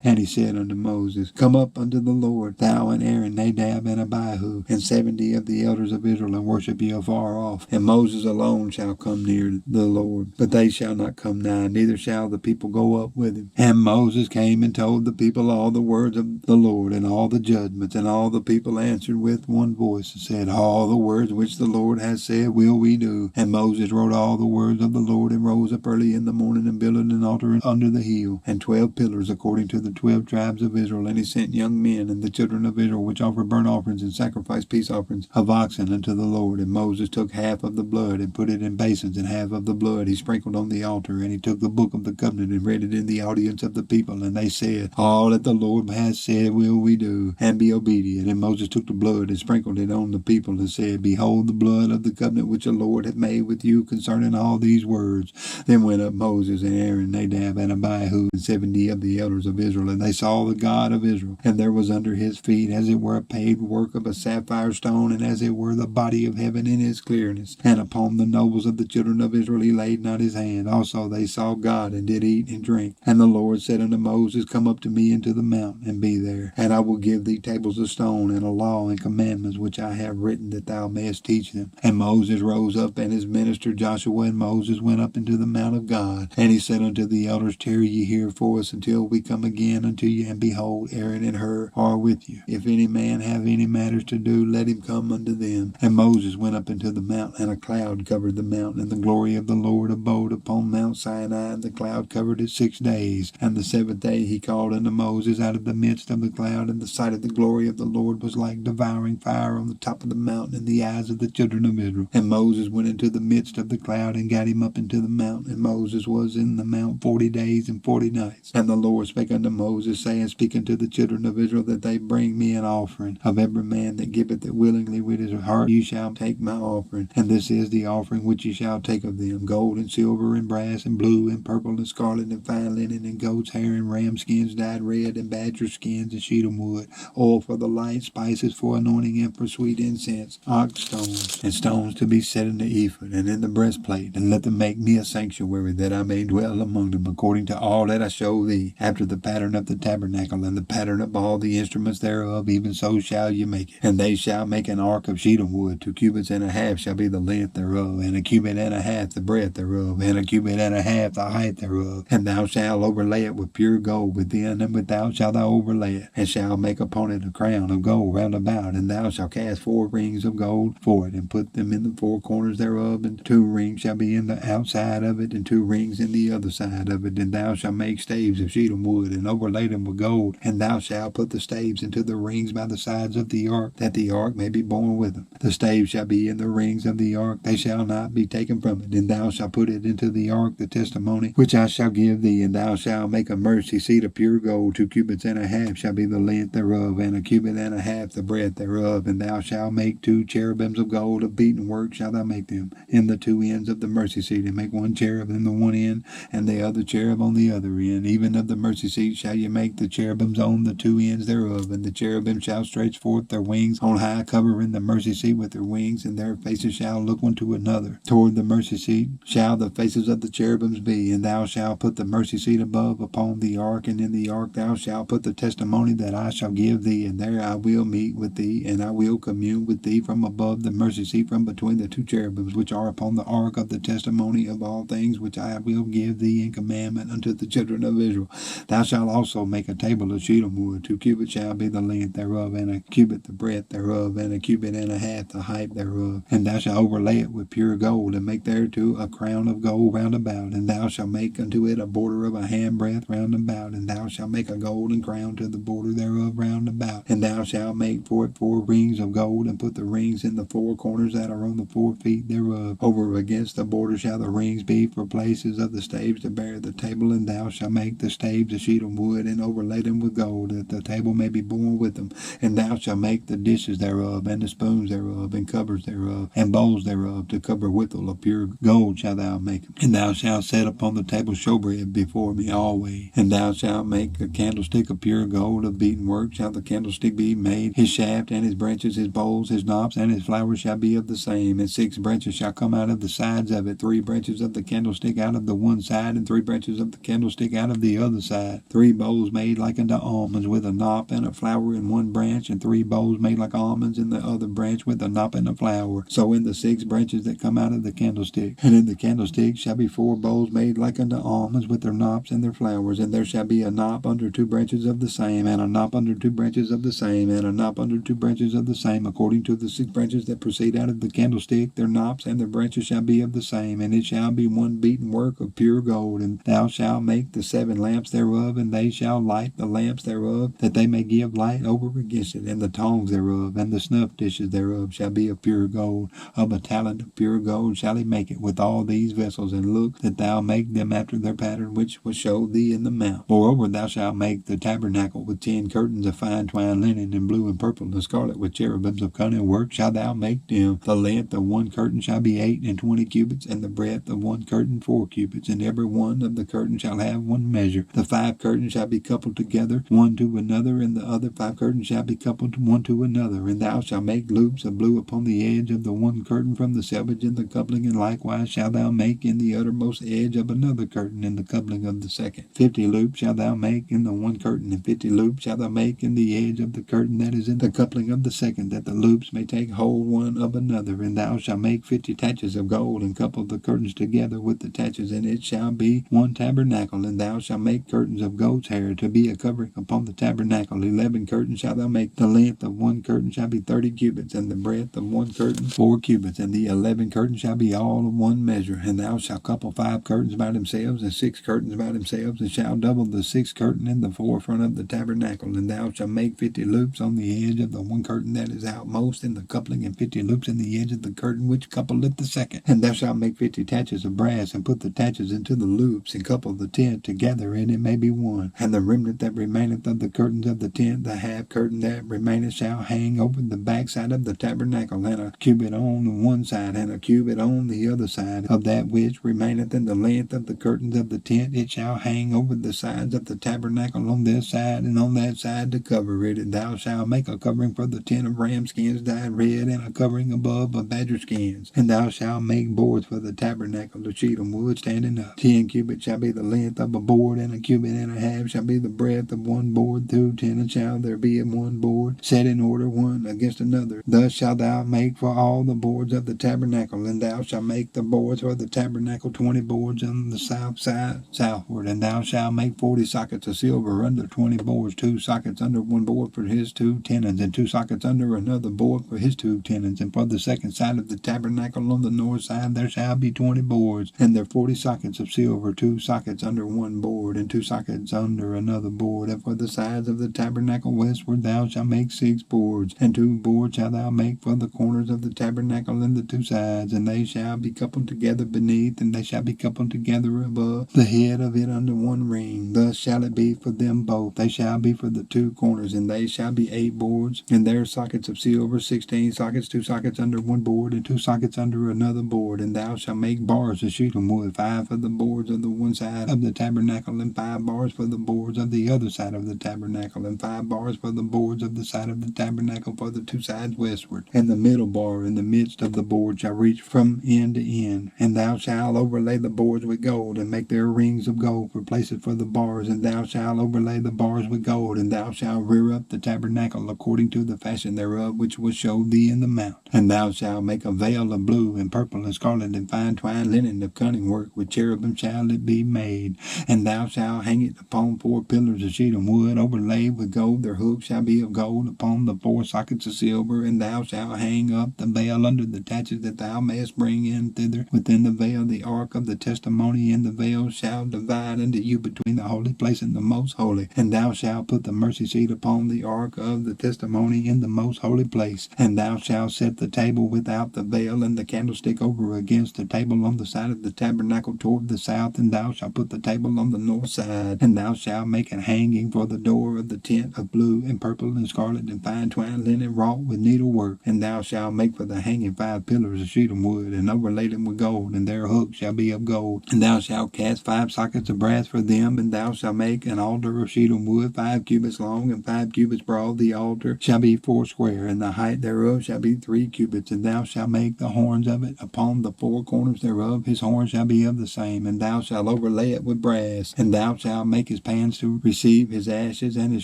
And he said unto Moses, Come up unto the Lord, thou and Aaron, Nadab and Abihu, and 70 of the elders of Israel, and worship ye afar off. And Moses alone shall come near the Lord, but they shall not come nigh, neither shall the people go up with him. And Moses came and told the people all the words of the Lord, and all the judgments, and all the people answered with one voice, and said, All the words which the Lord has said will we do. And Moses wrote all the words of the Lord, and rose up early in the morning, and built an altar under the hill, and 12 pillars according to the 12 tribes of Israel. And he sent young men and the children of Israel, which offer burnt offerings and sacrifice peace offerings of oxen unto the Lord. And Moses took half of the blood, and put it in basins, and half of the blood he sprinkled on the altar. And he took the book of the covenant, and read it in the audience of the people. And they said, All that the Lord has said will we do, and be obedient. And Moses took the blood, and sprinkled it on the people, and said, Behold the blood of the covenant which the Lord hath made with you concerning all these words. Then went up Moses and Aaron, Nadab and Abihu, and 70 of the elders of Israel, and they saw the God of Israel. And there was under his feet as it were a paved work of a sapphire stone, and as it were the body of heaven in his clearness. And upon the nobles of the children of Israel he laid not his hand. Also they saw God, and did eat and drink. And the Lord said unto Moses, Come up to me into the mount, and be there. And I will give thee tables of stone, and a law and commandments which I have written, that thou mayest teach them. And Moses rose up, and his minister Joshua and Moses went up into the mount of God. And he said unto the elders, Tarry ye here for us until we come again unto you. And behold, Aaron and Hur are with you. If any man have any matters to do, let him come unto them. And Moses went up into the mount, and a cloud covered the mount, and the glory of the Lord abode upon Mount Sinai, and the cloud covered it 6 days. And the 7th day he called unto Moses out of the midst of the cloud, and the sight of the glory of the Lord was like devouring fire on the top of the mountain in the eyes of the children of Israel. And Moses went into the midst of the cloud, and got him up into the mount. And Moses was in the mount 40 days and 40 nights. And the Lord spake unto Moses, saying, Speak unto the children of Israel, that they bring me an offering. Of every man that giveth it willingly with his heart, you shall take my offering. And this is the offering which ye shall take of them: gold and silver and brass and blue and purple and scarlet and fine linen and goat's hair and ram skins dyed red and badger skins and shittim wood, oil for the light, spices for anointing and for sweet incense, ox stones, and stones to be set in the ephod and in the breastplate. And let them make me a sanctuary, that I may dwell among them, according to all that I show thee, after the pattern of the tabernacle and the pattern of all the instruments thereof, even so shall you make it. And they shall make an ark of shittim wood. 2 cubits and a half shall be the length thereof, and 1 cubit and a half the breadth thereof, and 1 cubit and a half the height thereof. And thou shalt overlay it with pure gold within and without shalt thou overlay it, and shalt make upon it a crown of gold round about. And thou shalt cast 4 rings of gold for it, and put them in the 4 corners thereof, and 2 rings shall be in the outside of it, and 2 rings in the other side of it. And thou shalt make staves of shittim wood, and overlay them with gold. And thou shalt put the staves into the rings by the sides of the ark, that the ark may be borne with them. The staves shall be in the rings of the ark, they shall not be taken from it. And thou shalt put it into the ark, the testimony which I shall give thee. And thou shalt make a mercy seat of pure gold. 2 cubits and a half shall be the length thereof, and 1 cubit and a half the breadth thereof. And thou shalt make 2 cherubims of gold, of beaten work shalt thou make them, in the 2 ends of the mercy seat. And make 1 cherub in the one end, and the other cherub on the other end. Even of the mercy seat shall you make the cherubims on the 2 ends thereof. And the cherubim shall stretch forth their wings on high, covering the mercy seat with their wings, and their faces shall look one to another. Toward the mercy seat shall the faces of the cherubims be. And thou shalt put the mercy seat above upon the ark, and in the ark thou shalt put the testimony that I shall give thee. And there I will meet with thee, and I will commune with thee from above the mercy seat, from between the 2 cherubims which are upon the ark of the testimony of all things which I will give thee in commandment unto the children of Israel. Thou shalt also make a table of shittim wood. 2 cubits shall be the length thereof, and 1 cubit the breadth thereof, and 1 cubit and a half the height thereof. And thou shalt overlay it with pure gold, and make thereto a crown of gold round about. And thou shalt make unto it a border of a handbreadth round about. And thou shalt make a golden crown to the border thereof round about. And thou shalt make for it 4 rings of gold, and put the rings in the 4 corners that are on the 4 feet thereof. Over against the border shall the rings be for places of the staves to bear the table. And thou shalt make the staves of shittim wood, and overlay them with gold, that the table may be borne with them. And thou shalt make the dishes thereof, and the spoons thereof, and covers thereof, and bowls thereof, to cover withal of pure gold shalt thou make them. And thou shalt set upon the table showbread before me always. And thou shalt make a candlestick of pure gold, of beaten work shall the candlestick be made. His shaft and his branches, his bowls, his knops, and his flowers shall be of the same. And 6 branches shall come out of the sides of it, 3 branches of the candlestick out of the one side, and 3 branches of the candlestick out of the other side. 3 3 bowls made like unto almonds, with a knop and a flower in one branch, and 3 bowls made like almonds in the other branch, with a knop and a flower. So in the 6 branches that come out of the candlestick. And in the candlestick shall be 4 bowls made like unto almonds, with their knops and their flowers. And there shall be a knop under 2 branches of the same, and a knop under 2 branches of the same, and a knop under 2 branches of the same, according to the 6 branches that proceed out of the candlestick. Their knops and their branches shall be of the same, and it shall be one beaten work of pure gold. And thou shalt make the 7 lamps thereof, and they shall light the lamps thereof, that they may give light over against it. And the tongs thereof and the snuff dishes thereof shall be of pure gold. Of a talent of pure gold shall he make it with all these vessels. And look that thou make them after their pattern which was showed thee in the mount. Moreover, thou shalt make the tabernacle with 10 curtains of fine twined linen, and blue and purple and scarlet, with cherubims of cunning work shalt thou make them. The length of one curtain shall be 28 cubits, and the breadth of one curtain 4 cubits, and every one of the curtains shall have one measure. The 5 curtains shall be coupled together one to another, and the other 5 curtains shall be coupled one to another. And thou shalt make loops of blue upon the edge of the one curtain from the selvage in the coupling, and likewise shalt thou make in the uttermost edge of another curtain in the coupling of the second. 50 loops shalt thou make in the one curtain, and 50 loops shalt thou make in the edge of the curtain that is in the coupling of the second, that the loops may take hold one of another. And thou shalt make 50 taches of gold, and couple the curtains together with the taches, and it shall be one tabernacle. And thou shalt make curtains of goat's hair to be a covering upon the tabernacle. 11 curtains shalt thou make. The length of one curtain shall be 30 cubits, and the breadth of one curtain 4 cubits, and the 11 curtains shall be all of one measure. And thou shalt couple 5 curtains by themselves, and 6 curtains by themselves, and shalt double the 6th curtain in the forefront of the tabernacle. And thou shalt make 50 loops on the edge of the one curtain that is outmost in the coupling, and 50 loops in the edge of the curtain which coupleth the second. And thou shalt make 50 taches of brass, and put the taches into the loops, and couple the tent together, and it may be one. And the remnant that remaineth of the curtains of the tent, the half curtain that remaineth, shall hang over the backside of the tabernacle, and a cubit on one side, and a cubit on the other side of that which remaineth in the length of the curtains of the tent. It shall hang over the sides of the tabernacle on this side and on that side to cover it. And thou shalt make a covering for the tent of ram skins dyed red, and a covering above of badger skins. And thou shalt make boards for the tabernacle of shittim wood standing up. 10 cubits shall be the length of a board, and a cubit and a half shall be the breadth of one board. Through 10 and shall there be in one board, set in order one against another. Thus shalt thou make for all the boards of the tabernacle. And thou shalt make the boards for the tabernacle 20 boards on the south side southward. And thou shalt make 40 sockets of silver under 20 boards, 2 sockets under one board for his 2 tenons, and 2 sockets under another board for his 2 tenons. And for the second side of the tabernacle on the north side there shall be 20 boards, and there 40 sockets of silver, 2 sockets under one board, and 2 sockets under another board. And for the sides of the tabernacle westward thou shalt make 6 boards, and 2 boards shalt thou make for the corners of the tabernacle in the 2 sides, and they shall be coupled together beneath, and they shall be coupled together above the head of it under one ring. Thus shall it be for them both. They shall be for the 2 corners, and they shall be 8 boards, and their sockets of silver, 16 sockets, 2 sockets under one board, and 2 sockets under another board. And thou shalt make bars of shittim wood, 5 for the boards of the one side of the tabernacle, and 5 bars for the boards of the other side of the tabernacle, and 5 bars for the boards of the side of the tabernacle for the 2 sides westward. And the middle bar in the midst of the board shall reach from end to end. And thou shalt overlay the boards with gold, and make their rings of gold for places for the bars. And thou shalt overlay the bars with gold, and thou shalt rear up the tabernacle according to the fashion thereof which was showed thee in the mount. And thou shalt make a veil of blue and purple and scarlet and fine twined linen of cunning work, with cherubim shall it be made. And thou shalt hang it upon 4 pillars of shittim wood overlaid with gold. Their hooks shall be of gold upon the 4 sockets of silver. And thou shalt hang up the veil under the taches, that thou mayest bring in thither within the veil the ark of the testimony. And the veil shall divide unto you between the holy place and the most holy. And thou shalt put the mercy seat upon the ark of the testimony in the most holy place. And thou shalt set the table without the veil, and the candlestick over against the table on the side of the tabernacle toward the south. And thou shalt put the table on the north side. And thou shalt make a hanging for the door of the tent of blue and purple and scarlet and fine twined linen wrought with needlework. And thou shalt make for the hanging 5 pillars of shittim wood, and overlay them with gold, and their hooks shall be of gold. And thou shalt cast 5 sockets of brass for them. And thou shalt make an altar of shittim wood, 5 cubits long and 5 cubits broad. The altar shall be 4 square, and the height thereof shall be 3 cubits. And thou shalt make the horns of it upon the 4 corners thereof. His horns shall be of the same. And thou shalt overlay it with brass. And thou shalt make his pans to receive his ashes, and his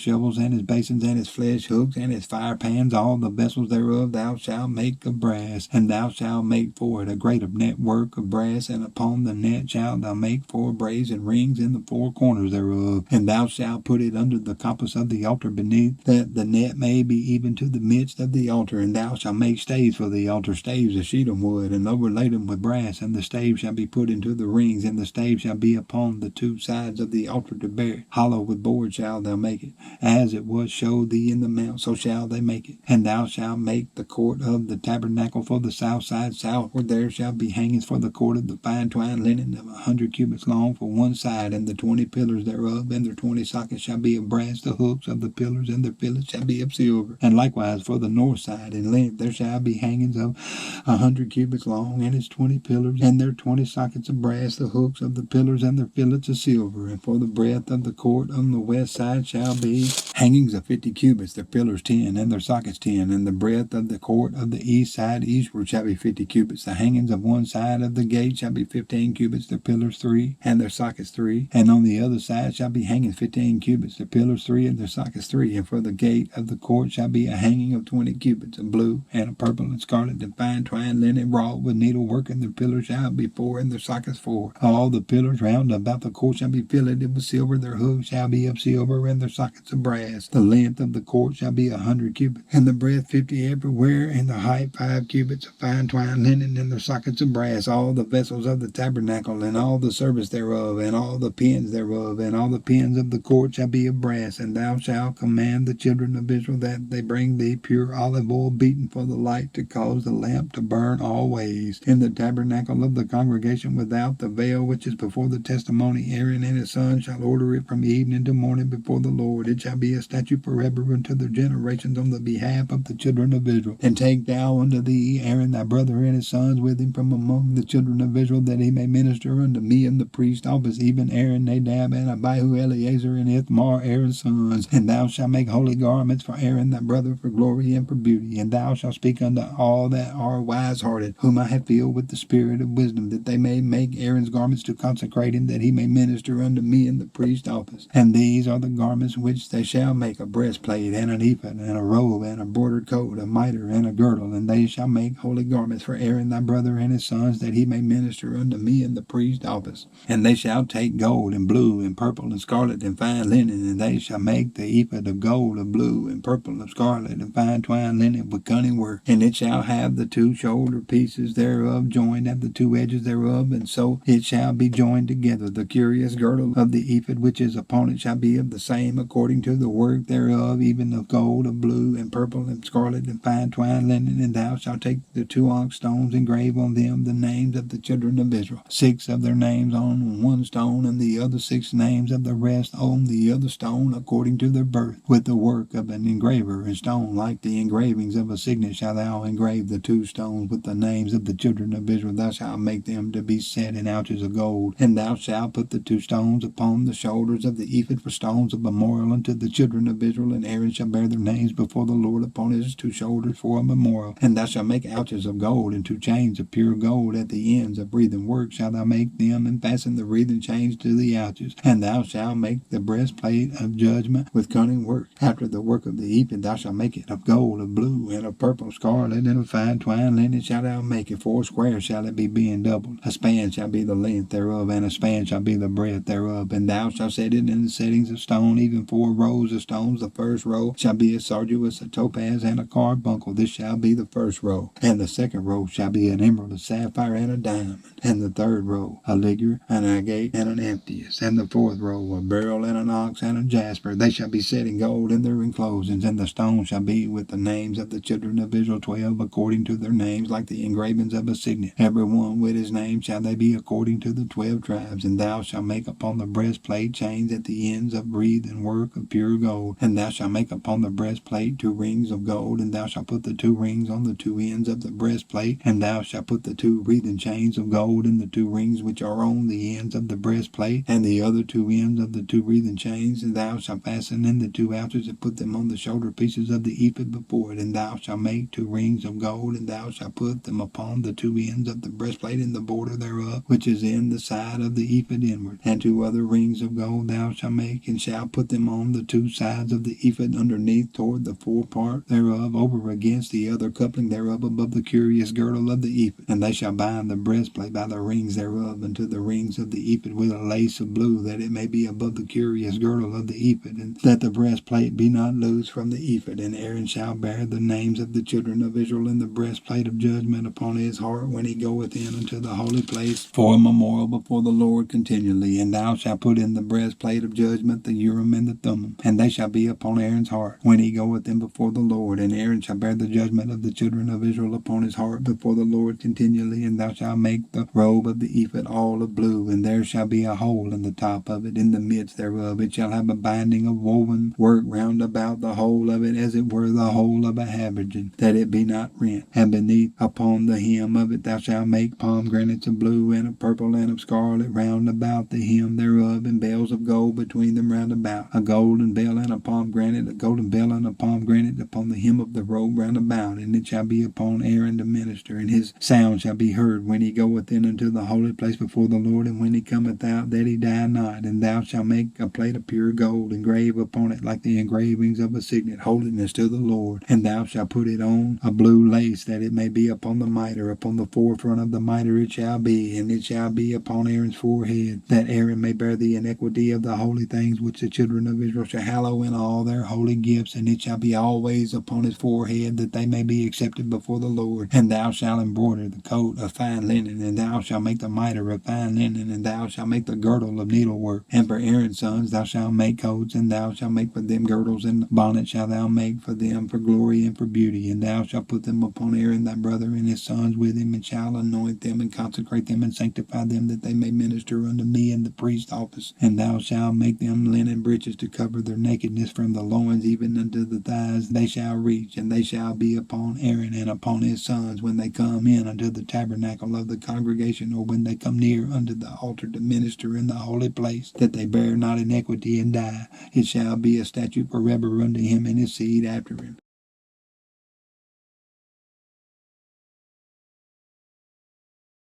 shovels, and his basins, and his flesh hooks, and his fire pans, all the vessels thereof thou shalt make of brass, and thou shalt make for it a grate of network of brass, and upon the net shalt thou make 4 brazen rings in the 4 corners thereof, and thou shalt put it under the compass of the altar beneath, that the net may be even to the midst of the altar, and thou shalt make staves for the altar, staves of shittim wood, and overlay them with brass, and the staves shall be put into the rings, and the staves shall be upon the 2 sides of the altar to bear it. Hollow with board shalt thou make it, as it was showed thee in the mount, so shall they make it. And thou shalt make the court of the tabernacle for the south side southward. There shall be hangings for the court of the fine twined linen of 100 cubits long for one side, and the 20 pillars thereof, and their 20 sockets shall be of brass. The hooks of the pillars and their fillets shall be of silver. And likewise for the north side in length there shall be hangings of 100 cubits long, and its 20 pillars, and their 20 sockets of brass. The hooks of the pillars and their fillets of silver. And for the breadth of the court on the west side shall be hangings of 50 cubits, their pillars 10, and their sockets 10. And the breadth of the court of the east side eastward shall be 50 cubits. The hangings of one side of the gate shall be 15 cubits, their pillars 3, and their sockets 3. And on the other side shall be hangings 15 cubits, their pillars 3, and their sockets 3. And for the gate of the court shall be a hanging of 20 cubits, of blue, and of purple, and scarlet, and fine twined linen wrought with needlework, and their pillars shall be 4, and their sockets 4. All the pillars round about the court shall be filleted with silver. Their hooks shall be of silver, and their sockets of brass. The length of the court shall be 100 cubits, and the breadth 50 everywhere, and the height 5 cubits of fine twined linen, and their sockets of brass. All the vessels of the tabernacle, and all the service thereof, and all the pins thereof, and all the pins of the court shall be of brass. And thou shalt command the children of Israel that they bring thee pure olive oil beaten for the light, to cause the lamp to burn always. In the tabernacle of the congregation without the veil which is before the testimony, Aaron and his sons shall order it from evening to morning before the Lord. It shall be a statute forever unto their generations on the behalf of the children of Israel. And take thou unto thee Aaron thy brother and his sons with him from among the children of Israel, that he may minister unto me in the priest office, even Aaron, Nadab, and Abihu, Eleazar, and Ithamar, Aaron's sons. And thou shalt make holy garments for Aaron thy brother, for glory and for beauty. And thou shalt speak unto all that are wise-hearted, whom I have filled with the spirit of wisdom, that they may make Aaron's garments to consecrate him, that he may minister unto me in the priest office. And these are the garments which they shall make: a breastplate, and an ephod, and a robe, and a broidered coat, a mitre, and a girdle. And they shall make holy garments for Aaron thy brother and his sons, that he may minister unto me in the priest office. And they shall take gold, and blue, and purple, and scarlet, and fine linen, and they shall make the ephod of gold, of blue, and purple, of scarlet, and fine twined linen with cunning work. And it shall have the 2 shoulder pieces thereof joined at the 2 edges thereof, and so it shall be joined together. The curious girdle of the ephod which is upon it shall be of the same according to the work thereof, even of gold, of blue, and purple, and scarlet, and fine twined linen. And thou shalt take the 2 onyx stones, and grave on them the names of the children of Israel, 6 of their names on one stone, and the other 6 names of the rest on the other stone, according to their birth. With the work of an engraver in stone, like the engravings of a signet, shalt thou engrave the 2 stones with the names of the children of Israel. Thou shalt make them to be set in ouches of gold. And thou shalt put the 2 stones upon the shoulders of the ephod for stones of memorial unto the children of Israel. And Aaron shall bear their names before the Lord upon his 2 shoulders for a memorial. And thou shalt make ouches of gold, and 2 chains of pure gold at the ends of wreathen work shalt thou make them, and fasten the wreathen chains to the ouches. And thou shalt make the breastplate of judgment with cunning work. After the work of the ephod thou shalt make it of gold, of blue, and of purple, scarlet, and of fine twined linen shalt thou make it. 4 squares shall it be, being doubled. A span shall be the length thereof, and a span shall be the breadth thereof. And thou shalt set it in the settings of stone, even 4 rows of stones. The first row shall be a sardius, a topaz, and a carbuncle. This shall be the first row. And the second row shall be an emerald, a sapphire, and a diamond. And the third row a ligure, an agate, and an amethyst. And the fourth row a beryl, and an onyx, and a jasper. They shall be set in gold in their enclosings. And the stone shall be with the names of the children of Israel, 12 according to their names, like the engravings of a signet. Every one with his name shall they be according to the 12 tribes. And thou shalt make upon the breastplate chains at the ends of wreathen work of pure gold. And thou shalt make upon the breastplate 2 rings of gold. And thou shalt put the 2 rings on the 2 ends of the breastplate. And thou shalt put the 2 wreathen chains of gold in the 2 rings which are on the ends of the breastplate. And the other 2 ends of the 2 wreathen chains and thou shalt fasten in the 2 ouches, and put them on the shoulder pieces of the ephod before it. And thou shalt make 2 rings of gold, and thou shalt put them upon the 2 ends of the breastplate in the border thereof, which is in the side of the ephod inward. And 2 other rings of gold so thou shalt make, and shalt put them on the two sides of the ephod underneath toward the forepart thereof, over against the other coupling thereof above the curious girdle of the ephod. And they shall bind the breastplate by the rings thereof unto the rings of the ephod with a lace of blue, that it may be above the curious girdle of the ephod, and that the breastplate be not loose from the ephod. And Aaron shall bear the names of the children of Israel in the breastplate of judgment upon his heart when he goeth in unto the holy place for a memorial before the Lord continually. And thou shalt put in the breastplate of judgment the Urim and the Thummim, and they shall be upon Aaron's heart when he goeth in before the Lord. And Aaron shall bear the judgment of the children of Israel upon his heart before the Lord continually. And thou shalt make the robe of the ephod all of blue, and there shall be a hole in the top of it, in the midst thereof. It shall have a binding of woven work round about the whole of it, as it were the whole of a habergeon, that it be not rent. And beneath upon the hem of it thou shalt make pomegranates of blue and of purple and of scarlet round about the hem thereof, and bells of gold between them round about, a golden bell and a pomegranate, a golden bell and a pomegranate upon the hem of the robe round about. And it shall be upon Aaron the minister, and his sound shall be heard when he goeth in unto the holy place before the Lord, and when he cometh out, that he die not. And thou shalt make a plate of pure gold, engrave upon it like the engravings of a signet, holiness to the Lord. And thou shalt put it on a blue lace, that it may be upon the mitre, upon the forefront of the mitre it shall be, and it shall be upon Aaron's forehead, that Aaron may bear the iniquity of the holy things which the children of Israel shall hallow in all their holy gifts, and it shall be always upon his forehead, that they may be accepted before the Lord. And thou shalt embroider the coat of fine linen, and thou shalt make the mitre of fine linen, and thou shalt make the girdle of needlework. And for Aaron's sons thou shalt make coats, and thou shalt make for them girdles, and bonnets shalt thou make for them for glory and for beauty. And thou shalt put them upon Aaron thy brother and his sons with him, and shalt anoint them, and consecrate them, and sanctify them, that they may minister unto me in the priest's office. And thou shalt make them linen breeches to cover their nakedness from the loins even unto the thighs. They shall reach, and they shall be upon Aaron and upon his sons when they come in unto the tabernacle of the congregation, or when they come near unto the altar to minister in the holy place, that they bear not iniquity and die. It shall be a statute forever unto him and his seed after him.